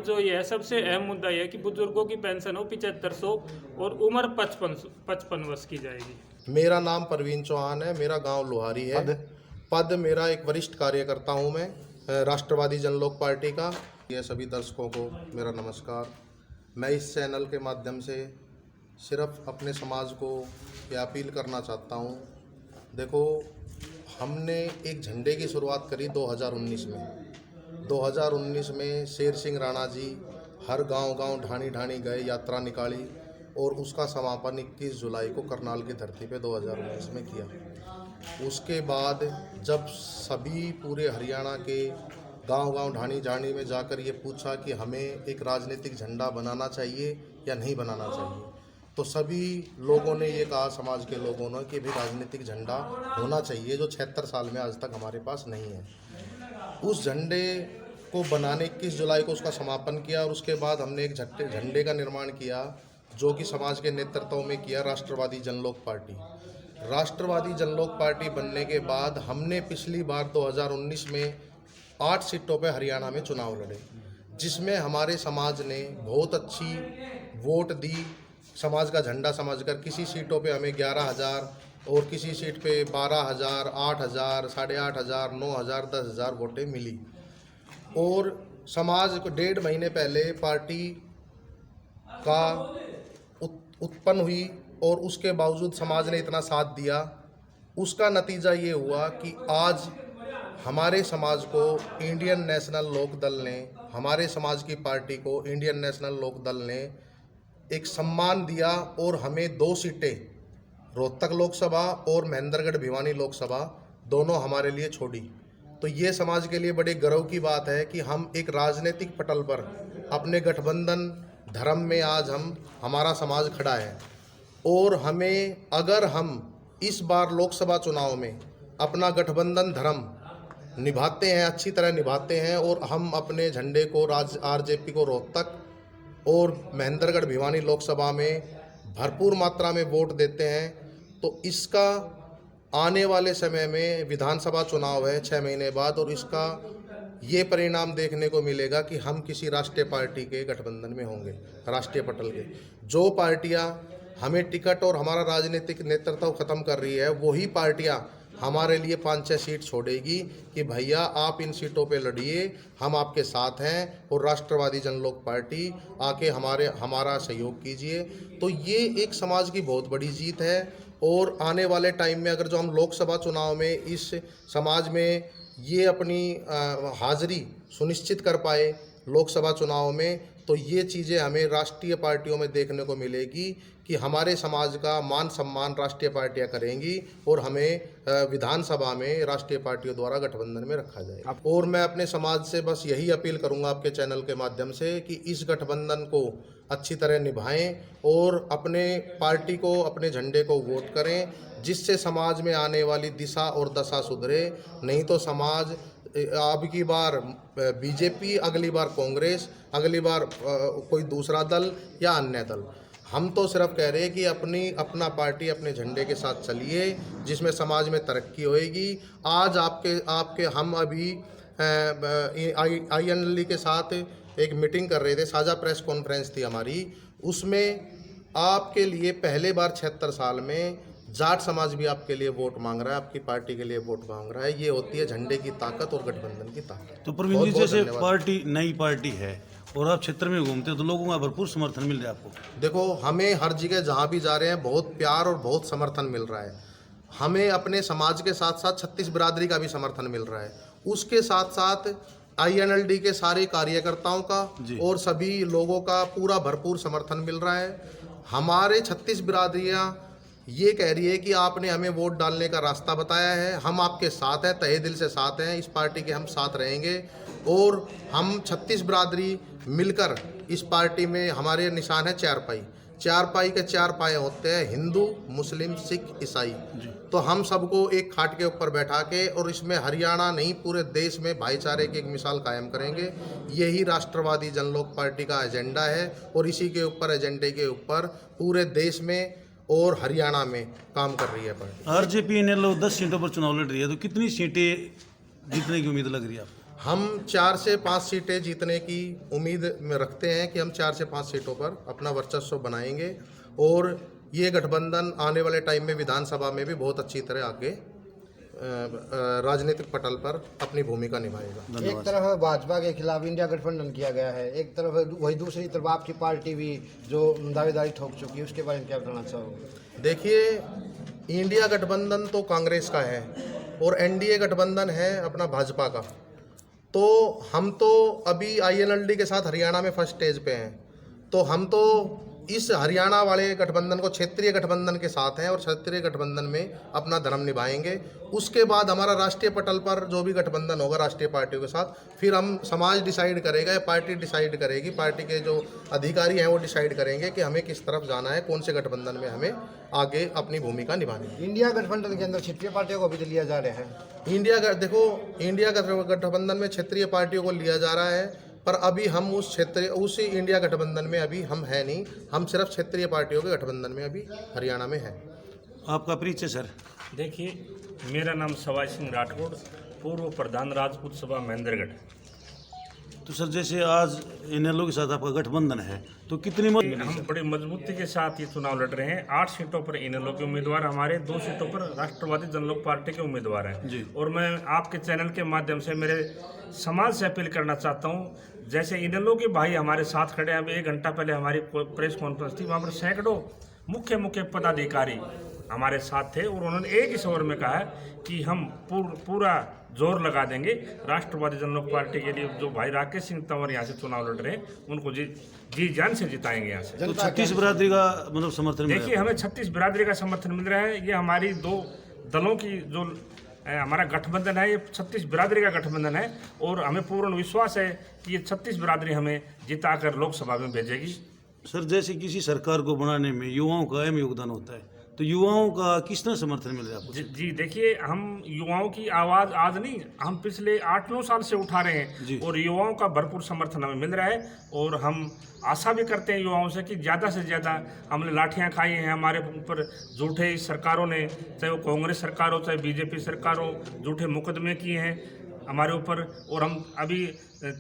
जो ये है सबसे अहम मुद्दा यह है कि बुजुर्गों की पेंशन हो 7500 और उम्र 55 वर्ष की जाएगी। मेरा नाम परवीन चौहान है, मेरा गांव लोहारी है। पद मेरा एक वरिष्ठ कार्यकर्ता हूं मैं, राष्ट्रवादी जनलोक पार्टी का। ये सभी दर्शकों को मेरा नमस्कार। मैं इस चैनल के माध्यम से सिर्फ अपने समाज को ये अपील करना चाहता हूं। देखो, हमने एक झंडे की शुरुआत करी 2019 में। 2019 में शेर सिंह राणा जी हर गांव-गांव, ढाणी-ढाणी गए, यात्रा निकाली और उसका समापन 21 जुलाई को करनाल की धरती पे 2019 में किया। उसके बाद जब सभी पूरे हरियाणा के गांव-गांव, ढाणी-ढाणी में जाकर ये पूछा कि हमें एक राजनीतिक झंडा बनाना चाहिए या नहीं बनाना चाहिए, तो सभी लोगों ने ये कहा, समाज के लोगों ने, कि भी राजनीतिक झंडा होना चाहिए, जो 76 साल में आज तक हमारे पास नहीं है। उस झंडे को बनाने 21 जुलाई को उसका समापन किया और उसके बाद हमने एक झंडे का निर्माण किया, जो कि समाज के नेतृत्व में किया राष्ट्रवादी जनलोक पार्टी। राष्ट्रवादी जनलोक पार्टी बनने के बाद हमने पिछली बार 2019 में 8 सीटों पर हरियाणा में चुनाव लड़े, जिसमें हमारे समाज ने बहुत अच्छी वोट दी। समाज का झंडा समझकर किसी सीटों पे हमें 11,000 और किसी सीट पे 12,000, 8,000, 8,500, 9,000, 10,000 वोटें मिली। और समाज को 1.5 महीने पहले पार्टी का उत्पन्न हुई और उसके बावजूद समाज ने इतना साथ दिया। उसका नतीजा ये हुआ कि आज हमारे समाज को इंडियन नेशनल लोक दल ने, हमारे समाज की पार्टी को इंडियन नेशनल लोक दल ने एक सम्मान दिया और हमें 2 सीटें, रोहतक लोकसभा और महेंद्रगढ़ भिवानी लोकसभा, दोनों हमारे लिए छोड़ी। तो ये समाज के लिए बड़े गर्व की बात है कि हम एक राजनीतिक पटल पर अपने गठबंधन धर्म में आज हमारा समाज खड़ा है। और हमें, अगर हम इस बार लोकसभा चुनाव में अपना गठबंधन धर्म निभाते हैं, अच्छी तरह निभाते हैं, और हम अपने झंडे को आरजेपी को रोहतक और महेंद्रगढ़ भिवानी लोकसभा में भरपूर मात्रा में वोट देते हैं, तो इसका आने वाले समय में विधानसभा चुनाव है 6 महीने बाद, और इसका ये परिणाम देखने को मिलेगा कि हम किसी राष्ट्रीय पार्टी के गठबंधन में होंगे, राष्ट्रीय पटल के। जो पार्टियां हमें टिकट और हमारा राजनीतिक नेतृत्व ख़त्म कर रही है, वही पार्टियां हमारे लिए 5-6 सीट छोड़ेगी कि भैया आप इन सीटों पे लड़िए, हम आपके साथ हैं, और राष्ट्रवादी जनलोक पार्टी आके हमारा सहयोग कीजिए। तो ये एक समाज की बहुत बड़ी जीत है। और आने वाले टाइम में अगर जो हम लोकसभा चुनाव में इस समाज में ये अपनी हाज़िरी सुनिश्चित कर पाए लोकसभा चुनाव में, तो ये चीज़ें हमें राष्ट्रीय पार्टियों में देखने को मिलेगी कि हमारे समाज का मान सम्मान राष्ट्रीय पार्टियां करेंगी और हमें विधानसभा में राष्ट्रीय पार्टियों द्वारा गठबंधन में रखा जाएगा। और मैं अपने समाज से बस यही अपील करूंगा आपके चैनल के माध्यम से कि इस गठबंधन को अच्छी तरह निभाएं और अपने पार्टी को, अपने झंडे को वोट करें, जिससे समाज में आने वाली दिशा और दशा सुधरे। नहीं तो समाज अब की बार बीजेपी, अगली बार कांग्रेस, अगली बार कोई दूसरा दल या अन्य दल। हम तो सिर्फ कह रहे हैं कि अपना पार्टी अपने झंडे के साथ चलिए, जिसमें समाज में तरक्की होएगी। आज आपके हम अभी INLE के साथ एक मीटिंग कर रहे थे, साझा प्रेस कॉन्फ्रेंस थी हमारी। उसमें आपके लिए पहले बार 76 साल में जाट समाज भी आपके लिए वोट मांग रहा है, आपकी पार्टी के लिए वोट मांग रहा है। ये होती है झंडे की ताकत और गठबंधन की ताकत। तो प्रवीण जी, जैसे पार्टी नई पार्टी है और आप क्षेत्र में घूमते हो, तो लोगों का भरपूर समर्थन मिल रहा है आपको? देखो, हमें हर जगह जहाँ भी जा रहे हैं बहुत प्यार और बहुत समर्थन मिल रहा है। हमें अपने समाज के साथ साथ 36 बिरादरी का भी समर्थन मिल रहा है। उसके साथ साथ INLD के सारे कार्यकर्ताओं का और सभी लोगों का पूरा भरपूर समर्थन मिल रहा है। हमारे 36 बिरादरियाँ ये कह रही है कि आपने हमें वोट डालने का रास्ता बताया है, हम आपके साथ हैं, तहे दिल से साथ हैं, इस पार्टी के हम साथ रहेंगे। और हम 36 बिरादरी मिलकर इस पार्टी में, हमारे निशान है 4 पाई। 4 पाई के 4 पाए होते हैं, हिंदू, मुस्लिम, सिख, ईसाई। तो हम सबको एक खाट के ऊपर बैठा के, और इसमें हरियाणा नहीं पूरे देश में भाईचारे की एक मिसाल कायम करेंगे। यही राष्ट्रवादी जनलोक पार्टी का एजेंडा है, और इसी के ऊपर, एजेंडे के ऊपर पूरे देश में और हरियाणा में काम कर रही है पार्टी। RJP ने 10 सीटों पर चुनाव लड़ रही है, तो कितनी सीटें जीतने की उम्मीद लग रही है आपको? हम 4 से 5 सीटें जीतने की उम्मीद में रखते हैं कि हम 4 से 5 सीटों पर अपना वर्चस्व बनाएंगे और ये गठबंधन आने वाले टाइम में विधानसभा में भी बहुत अच्छी तरह आगे राजनीतिक पटल पर अपनी भूमिका निभाएगा। एक तरफ भाजपा के खिलाफ इंडिया गठबंधन किया गया है, एक तरफ वही दूसरी तरफ आपकी पार्टी भी जो दावेदारी ठोक चुकी है, उसके बारे में क्या बताना चाहोगे? देखिए, इंडिया गठबंधन तो कांग्रेस का है और एनडीए गठबंधन है अपना भाजपा का। तो हम तो अभी आईएनएलडी के साथ हरियाणा में फर्स्ट स्टेज पे हैं, तो हम तो इस हरियाणा वाले गठबंधन को क्षेत्रीय गठबंधन के साथ हैं और क्षेत्रीय गठबंधन में अपना धर्म निभाएंगे। उसके बाद हमारा राष्ट्रीय पटल पर जो भी गठबंधन होगा राष्ट्रीय पार्टियों के साथ, फिर हम समाज डिसाइड करेगा या पार्टी डिसाइड करेगी, पार्टी के जो अधिकारी हैं वो डिसाइड करेंगे कि हमें किस तरफ जाना है, कौन से गठबंधन में हमें आगे अपनी भूमिका निभानी है। इंडिया गठबंधन के अंदर क्षेत्रीय पार्टियों को भी तो लिया जा रहा है। इंडिया गठबंधन में क्षेत्रीय पार्टियों को लिया जा रहा है, पर अभी हम उसी इंडिया गठबंधन में अभी हम है नहीं। हम सिर्फ क्षेत्रीय पार्टियों के गठबंधन में अभी हरियाणा में है। आपका परिचय सर? देखिए, मेरा नाम सवाई सिंह राठौड़, पूर्व प्रधान राजपूत सभा महेंद्रगढ़। तो सर, जैसे आज इनेलो के साथ आपका गठबंधन है, तो कितनी हम बड़ी मजबूती के साथ ये चुनाव लड़ रहे हैं। 8 सीटों पर इनेलो के उम्मीदवार, हमारे 2 सीटों पर राष्ट्रवादी जनलोक पार्टी के उम्मीदवार हैं। और मैं आपके चैनल के माध्यम से मेरे समाज से अपील करना चाहता हूँ, जैसे इनेलो के भाई हमारे साथ खड़े हैं। अभी 1 घंटा पहले हमारी प्रेस कॉन्फ्रेंस थी, वहाँ पर सैकड़ों मुख्य पदाधिकारी हमारे साथ थे और उन्होंने एक ही स्वर में कहा है कि हम पूरा जोर लगा देंगे राष्ट्रवादी जनलोक पार्टी के लिए। जो भाई राकेश सिंह तंवर यहाँ से चुनाव लड़ रहे हैं, उनको जी जान से जिताएंगे यहाँ से। तो 36 बिरादरी का मतलब समर्थन? देखिए, हमें 36 बिरादरी का समर्थन मिल रहा है। ये हमारी 2 दलों की जो हमारा गठबंधन है, ये 36 बिरादरी का गठबंधन है और हमें पूर्ण विश्वास है कि ये 36 बिरादरी हमें जिताकर लोकसभा में भेजेगी। सर, जैसे किसी सरकार को बनाने में युवाओं का अहम योगदान होता है, तो युवाओं का किस तरह समर्थन मिल रहा है आपको? जी देखिए, हम युवाओं की आवाज़ आज नहीं, हम पिछले 8-9 साल से उठा रहे हैं और युवाओं का भरपूर समर्थन हमें मिल रहा है। और हम आशा भी करते हैं युवाओं से कि ज़्यादा से ज़्यादा, हमने लाठियाँ खाई हैं हमारे ऊपर झूठे सरकारों ने, चाहे वो कांग्रेस सरकार हो चाहे बीजेपी सरकार हो, झूठे मुकदमे किए हैं हमारे ऊपर। और हम अभी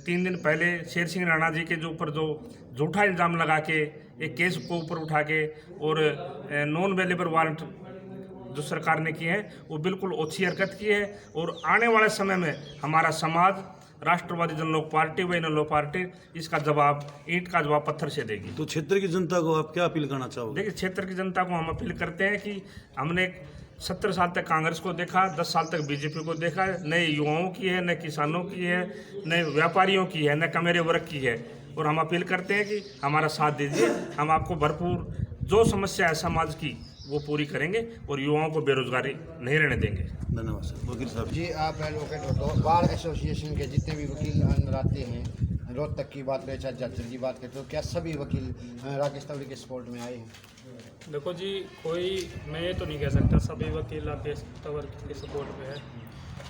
3 दिन पहले शेर सिंह राणा जी के जो ऊपर जो झूठा इल्ज़ाम लगा के एक केस को ऊपर उठा के और नॉन अवेलेबल वारंट जो सरकार ने किए हैं, वो बिल्कुल ओछी हरकत की है। और आने वाले समय में हमारा समाज राष्ट्रवादी जनलोक पार्टी व इनेलो पार्टी इसका जवाब ईंट का जवाब पत्थर से देगी। तो क्षेत्र की जनता को आप क्या अपील करना चाहोगे? देखिए, क्षेत्र की जनता को हम अपील करते हैं कि हमने 70 साल तक कांग्रेस को देखा, 10 साल तक बीजेपी को देखा, न युवाओं की है, न किसानों की है, न व्यापारियों की है, न कमेरे वर्ग की है। और हम अपील करते हैं कि हमारा साथ दीजिए, हम आपको भरपूर जो समस्या है समाज की वो पूरी करेंगे और युवाओं को बेरोजगारी नहीं रहने देंगे। धन्यवाद सर। वकील साहब जी, आप एडवोकेट हो, तो बार एसोसिएशन के जितने भी वकील अंदर आते हैं, रोहतक की बात करें चाहे जाचल की बात करें, तो क्या सभी वकील राकेश तंवर के सपोर्ट में आए हैं? देखो जी, मैं ये तो नहीं कह सकता सभी वकील राकेश तंवर के सपोर्ट में है,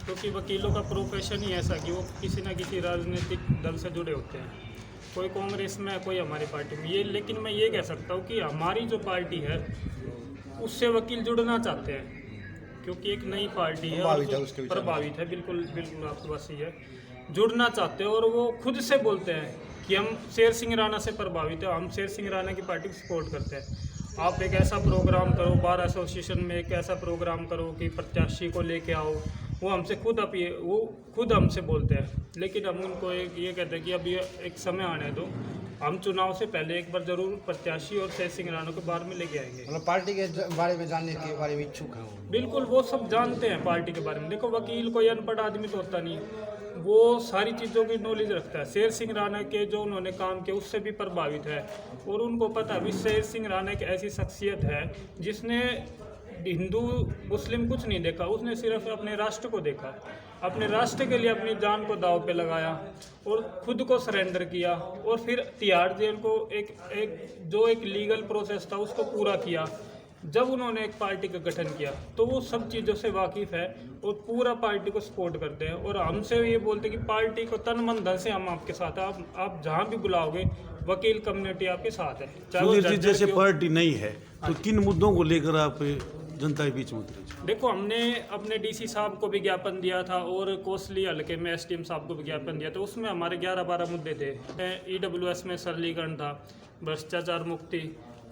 क्योंकि वकीलों का प्रोफेशन ही ऐसा कि वो किसी न किसी राजनीतिक दल से जुड़े होते हैं। कोई कांग्रेस में, कोई हमारी पार्टी में। लेकिन मैं ये कह सकता हूँ कि हमारी जो पार्टी है उससे वकील जुड़ना चाहते हैं, क्योंकि एक नई पार्टी है, प्रभावित है। बिल्कुल आपके पास ही है, जुड़ना चाहते हैं। और वो खुद से बोलते हैं कि हम शेर सिंह राणा से प्रभावित है, हम शेर सिंह राणा की पार्टी को सपोर्ट करते हैं। आप एक ऐसा प्रोग्राम करो, बार एसोसिएशन में एक ऐसा प्रोग्राम करो कि प्रत्याशी को लेके आओ, वो खुद हमसे बोलते हैं। लेकिन हम उनको ये कहते हैं कि अभी एक समय आने दो, हम चुनाव से पहले एक बार जरूर प्रत्याशी और शेर सिंह राणा के बारे में लेके आएंगे। मतलब पार्टी के बारे में जानने के बारे में इच्छुक हैं? बिल्कुल, वो सब जानते हैं पार्टी के बारे में। देखो, वकील कोई अनपढ़ आदमी तो होता नहीं, वो सारी चीज़ों की नॉलेज रखता है। शेर सिंह राणा के जो उन्होंने काम किया उससे भी प्रभावित है और उनको पता है शेर सिंह राणा एक ऐसी शख्सियत है जिसने हिंदू मुस्लिम कुछ नहीं देखा, उसने सिर्फ अपने राष्ट्र को देखा, अपने राष्ट्र के लिए अपनी जान को दांव पे लगाया और खुद को सरेंडर किया और फिर तिहाड़ जेल को एक लीगल प्रोसेस था उसको पूरा किया। जब उन्होंने एक पार्टी का गठन किया तो वो सब चीज़ों से वाकिफ़ है और पूरा पार्टी को सपोर्ट करते हैं। और हमसे ये बोलते हैं कि पार्टी को तन मन धन से हम आपके साथ हैं, आप जहाँ भी बुलाओगे वकील कम्युनिटी आपके साथ है। जैसे पार्टी नहीं है तो किन मुद्दों को लेकर आप जनता के बीच में उतरे? देखो, हमने अपने डीसी साहब को भी ज्ञापन दिया था और कोसली हल्के में एसडीएम साहब को भी ज्ञापन दिया था। उसमें हमारे 11-12 मुद्दे थे। ईडब्ल्यूएस में सरलीकरण था, भ्रष्टाचार मुक्ति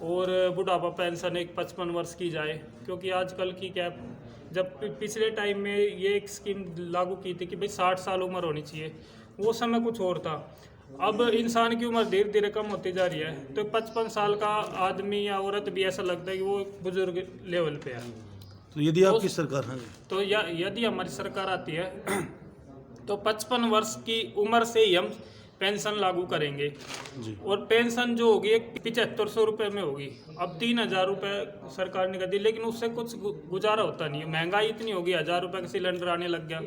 और बुढ़ापा पेंशन एक 55 वर्ष की जाए, क्योंकि आजकल की क्या, जब पिछले टाइम में ये एक स्कीम लागू की थी कि भाई 60 साल उम्र होनी चाहिए, वो समय कुछ और था। अब इंसान की उम्र धीरे धीरे कम होती जा रही है, तो 55 साल का आदमी या औरत भी ऐसा लगता है कि वो बुजुर्ग लेवल पे है। तो यदि आपकी सरकार है तो यदि हमारी सरकार आती है तो 55 वर्ष की उम्र से ही हम पेंशन लागू करेंगे जी, और पेंशन जो होगी एक 7500 रुपये में होगी। अब 3000 रुपये सरकार ने कर दी, लेकिन उससे कुछ गुजारा होता नहीं है। महंगाई इतनी होगी, 1000 रुपये का सिलेंडर आने लग गया,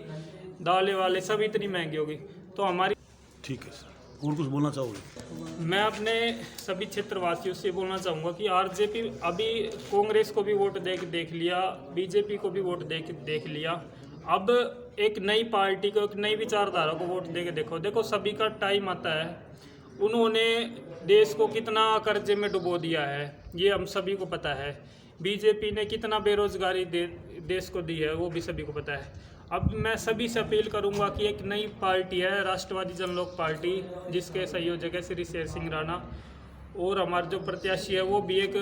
दालें वाले सब इतनी महंगी होगी। तो हमारी ठीक है सर, और कुछ बोलना चाहोगे? मैं अपने सभी क्षेत्रवासियों से बोलना चाहूँगा कि आरजेपी अभी कांग्रेस को भी वोट देख लिया, बीजेपी को भी वोट देख लिया, अब एक नई पार्टी को, एक नई विचारधारा को वोट दे के देखो सभी का टाइम आता है। उन्होंने देश को कितना कर्जे में डुबो दिया है, ये हम सभी को पता है। बीजेपी ने कितना बेरोजगारी देश को दी है, वो भी सभी को पता है। अब मैं सभी से अपील करूंगा कि एक नई पार्टी है राष्ट्रवादी जनलोक पार्टी, जिसके संयोजक है श्री शेर सिंह राणा, और हमारे जो प्रत्याशी है वो भी एक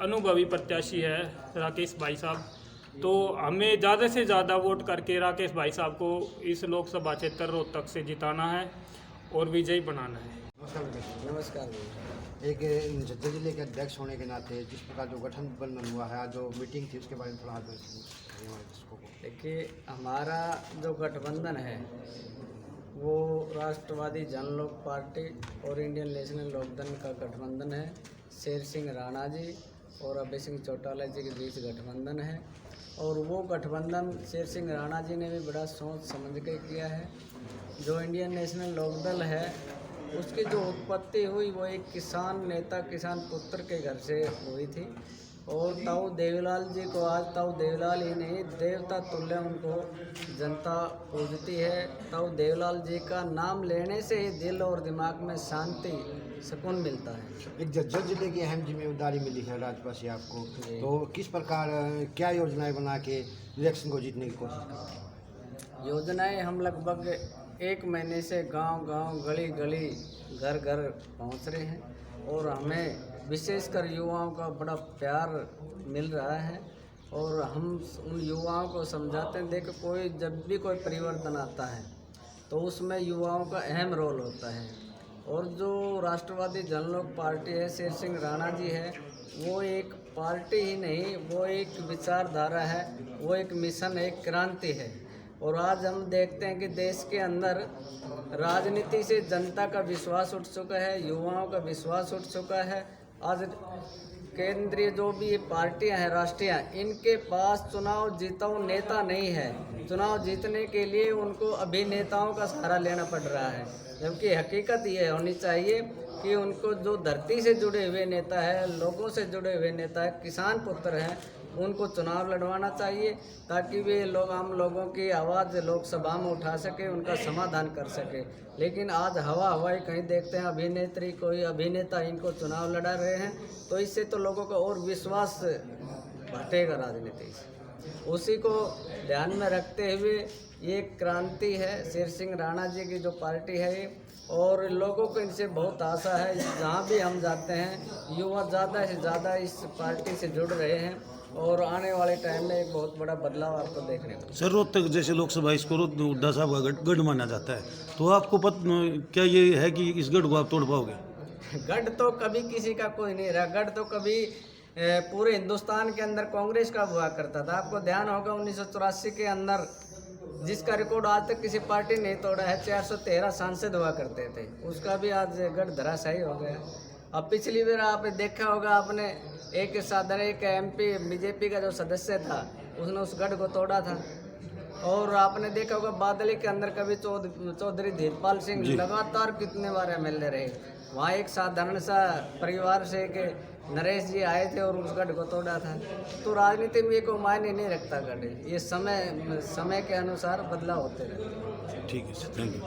अनुभवी प्रत्याशी है, राकेश भाई साहब। तो हमें ज़्यादा से ज़्यादा वोट करके राकेश भाई साहब को इस लोकसभा क्षेत्र रोहतक से जिताना है और विजयी बनाना है। नमस्कार भैया। एक झज्जर जिले के अध्यक्ष होने के नाते जिस प्रकार जो गठबंधन हुआ है, जो मीटिंग थी, उसके बारे में थोड़ा देखिए, हमारा जो गठबंधन है वो राष्ट्रवादी जनलोक पार्टी और इंडियन नेशनल लोकदल का गठबंधन है। शेर सिंह राणा जी और अभय सिंह चौटाला जी के बीच गठबंधन है, और वो गठबंधन शेर सिंह राणा जी ने भी बड़ा सोच समझ के किया है। जो इंडियन नेशनल लोकदल है उसकी जो उत्पत्ति हुई वो एक किसान नेता, किसान पुत्र के घर से हुई थी, और ताऊ देवीलाल जी को आज ताऊ देवीलाल ही नहीं, देवता तुल्य उनको जनता पूजती है। ताऊ देवीलाल जी का नाम लेने से ही दिल और दिमाग में शांति, सुकून मिलता है। एक झज्जर जिले की अहम जिम्मेदारी मिली है राज्यपाल से आपको, तो किस प्रकार क्या योजनाएं बना के इलेक्शन को जीतने की कोशिश करते हैं? योजनाएं हम लगभग 1 महीने से गांव-गांव, गली-गली, घर-घर पहुंच रहे हैं, और हमें विशेषकर युवाओं का बड़ा प्यार मिल रहा है, और हम उन युवाओं को समझाते हैं। देखो, कोई जब भी कोई परिवर्तन आता है तो उसमें युवाओं का अहम रोल होता है, और जो राष्ट्रवादी जनलोक पार्टी है, शेर सिंह राणा जी है, वो एक पार्टी ही नहीं, वो एक विचारधारा है, वो एक मिशन, एक क्रांति है। और आज हम देखते हैं कि देश के अंदर राजनीति से जनता का विश्वास उठ चुका है, युवाओं का विश्वास उठ चुका है। आज केंद्रीय जो भी ये पार्टियां हैं राष्ट्रीय, इनके पास चुनाव जीताऊ नेता नहीं है। चुनाव जीतने के लिए उनको अभिनेताओं का सहारा लेना पड़ रहा है, जबकि हकीकत ये होनी चाहिए कि उनको जो धरती से जुड़े हुए नेता है, लोगों से जुड़े हुए नेता है, किसान पुत्र हैं, उनको चुनाव लड़वाना चाहिए, ताकि वे लोग, हम लोगों की आवाज़ लोकसभा में उठा सके, उनका समाधान कर सके। लेकिन आज हवाई कहीं देखते हैं अभिनेत्री, कोई अभिनेता इनको चुनाव लड़ा रहे हैं, तो इससे तो लोगों का और विश्वास घटेगा राजनीति से। उसी को ध्यान में रखते हुए ये क्रांति है शेर सिंह राणा जी की जो पार्टी है ये, और लोगों को इनसे बहुत आशा है। जहाँ भी हम जाते हैं युवा ज़्यादा से ज़्यादा इस पार्टी से जुड़ रहे हैं, और आने वाले टाइम में एक बहुत बड़ा बदलाव आपको देखने को। सर, रोहतक जैसे लोकसभा इसको हुड्डा साहब का गढ़ माना जाता है, तो आपको क्या ये है कि इस गढ़ को आप तोड़ पाओगे? गढ़ तो कभी किसी का कोई नहीं रहा। गढ़ तो कभी पूरे हिंदुस्तान के अंदर कांग्रेस का हुआ करता था। आपको ध्यान होगा 1984 के अंदर जिसका रिकॉर्ड आज तक किसी पार्टी नहीं तोड़ा है, 413 सांसद हुआ करते थे, उसका भी आज गढ़ धराशायी हो गया। अब पिछली बार आपने देखा होगा, आपने एक MP बीजेपी का जो सदस्य था उसने उस गढ़ को तोड़ा था। और आपने देखा होगा बादली के अंदर कभी चौधरी धीरपाल सिंह लगातार कितने बार MLA रहे। वहाँ एक साधारण सा परिवार से के नरेश जी आए थे और उस गढ़ को तोड़ा था। तो राजनीति में ये कोई मायने नहीं रखता गढ़, ये समय के अनुसार बदलाव होते रहते हैं। ठीक है सर, थैंक यू।